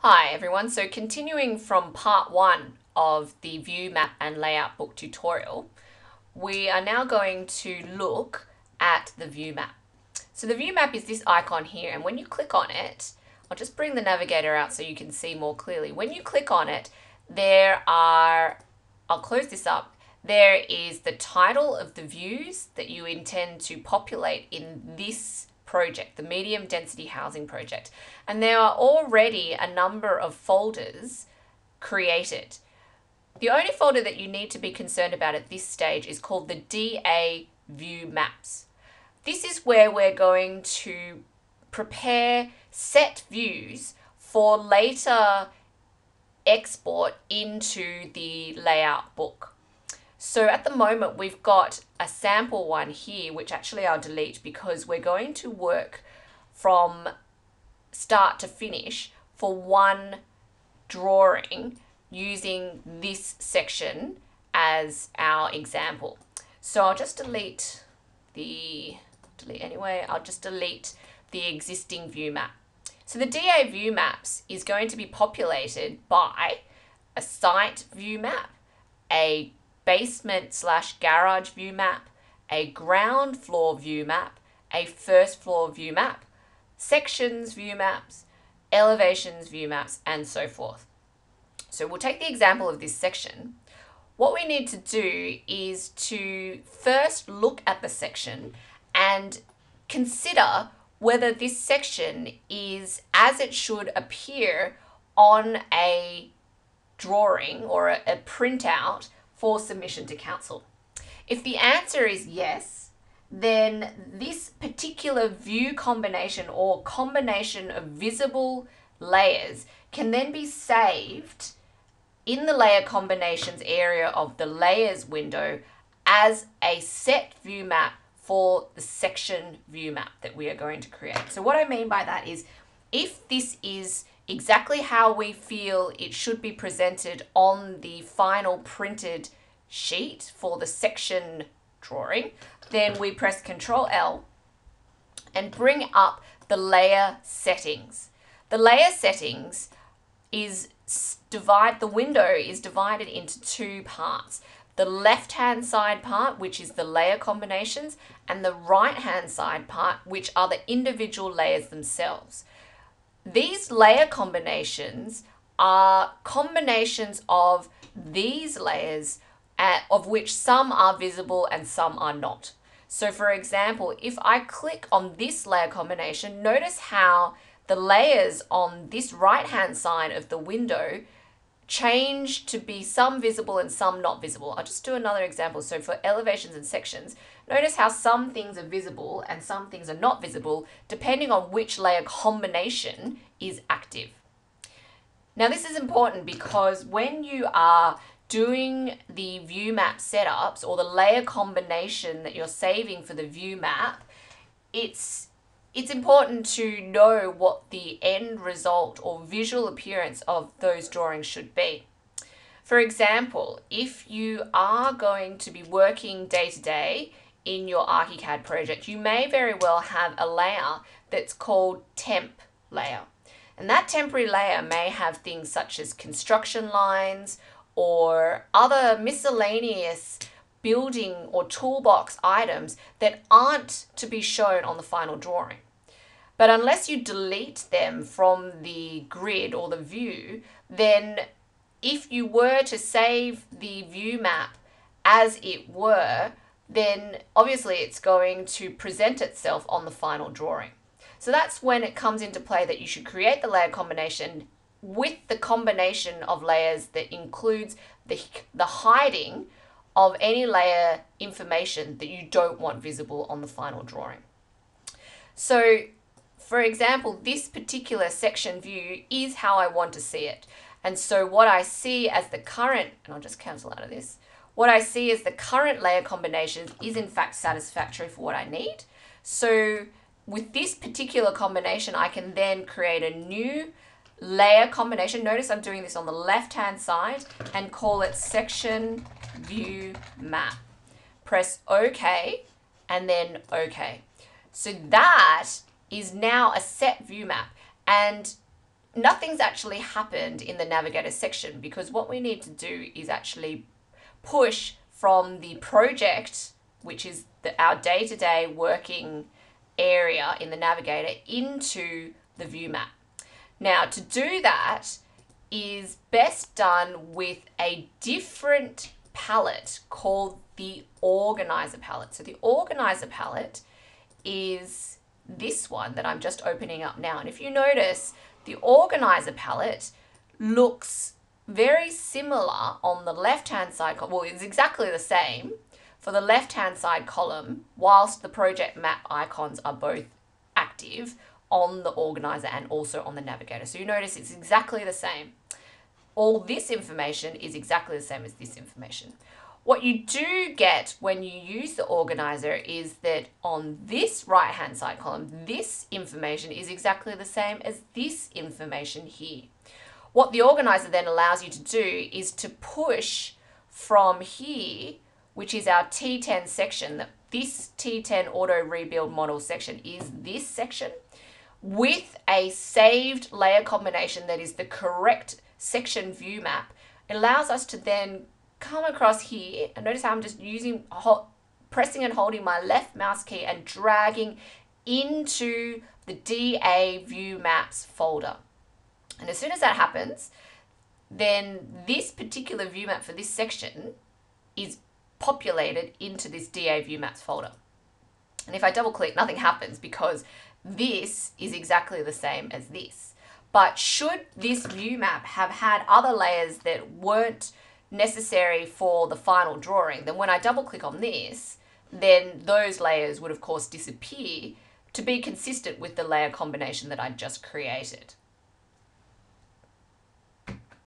Hi everyone, so continuing from part one of the view map and layout book tutorial, we are now going to look at the view map. So the view map is this icon here, and when you click on it, I'll just bring the navigator out so you can see more clearly. When you click on it, I'll close this up, there is the title of the views that you intend to populate in this project, the medium density housing project. And there are already a number of folders created. The only folder that you need to be concerned about at this stage is called the DA View Maps. This is where we're going to prepare set views for later export into the layout book. So at the moment we've got a sample one here, which actually I'll delete because we're going to work from start to finish for one drawing using this section as our example. So I'll just delete the existing view map. So the DA view maps is going to be populated by a site view map, a basement/garage view map, a ground floor view map, a first floor view map, sections view maps, elevations view maps, and so forth. So we'll take the example of this section. What we need to do is to first look at the section and consider whether this section is as it should appear on a drawing or a printout for submission to council. If the answer is yes, then this particular view combination or combination of visible layers can then be saved in the layer combinations area of the layers window as a set view map for the section view map that we are going to create. So what I mean by that is, if this is exactly how we feel it should be presented on the final printed sheet for the section drawing, then we press Ctrl L and bring up the layer settings. The layer settings the window is divided into two parts. The left-hand side part, which is the layer combinations, and the right-hand side part, which are the individual layers themselves. These layer combinations are combinations of these layers, of which some are visible and some are not. So for example, if I click on this layer combination, notice how the layers on this right-hand side of the window change to be some visible and some not visible. I'll just do another example. So for elevations and sections, notice how some things are visible and some things are not visible depending on which layer combination is active. Now this is important because when you are doing the view map setups or the layer combination that you're saving for the view map, it's important to know what the end result or visual appearance of those drawings should be. For example, if you are going to be working day to day in your ArchiCAD project, you may very well have a layer that's called temp layer. And that temporary layer may have things such as construction lines or other miscellaneous building or toolbox items that aren't to be shown on the final drawing. But unless you delete them from the grid or the view, then if you were to save the view map as it were, then obviously it's going to present itself on the final drawing. So that's when it comes into play that you should create the layer combination with the combination of layers that includes the hiding of any layer information that you don't want visible on the final drawing. So for example, this particular section view is how I want to see it. And so what I see as the current, and I'll just cancel out of this, what I see as the current layer combinations is in fact satisfactory for what I need. So with this particular combination, I can then create a new layer combination. Notice I'm doing this on the left-hand side and call it section view map. Press OK and then OK. So that is now a set view map. And nothing's actually happened in the navigator section, because what we need to do is actually push from the project, which is our day-to-day working area in the navigator, into the view map. Now, to do that is best done with a different palette called the organizer palette. So the organizer palette is this one that I'm just opening up now. And if you notice, the organizer palette looks very similar on the left-hand side. Well, it's exactly the same for the left-hand side column, whilst the project map icons are both active on the organizer and also on the navigator. So you notice it's exactly the same. All this information is exactly the same as this information. What you do get when you use the organizer is that on this right-hand side column, this information is exactly the same as this information here. What the organizer then allows you to do is to push from here, which is our T10 section, that this T10 auto rebuild model section is this section, with a saved layer combination that is the correct section view map. It allows us to then come across here, and notice how I'm just pressing and holding my left mouse key and dragging into the DA view maps folder. And as soon as that happens, then this particular view map for this section is populated into this DA view maps folder. And if I double click, nothing happens because this is exactly the same as this. But should this view map have had other layers that weren't necessary for the final drawing, then when I double click on this, then those layers would of course disappear to be consistent with the layer combination that I just created.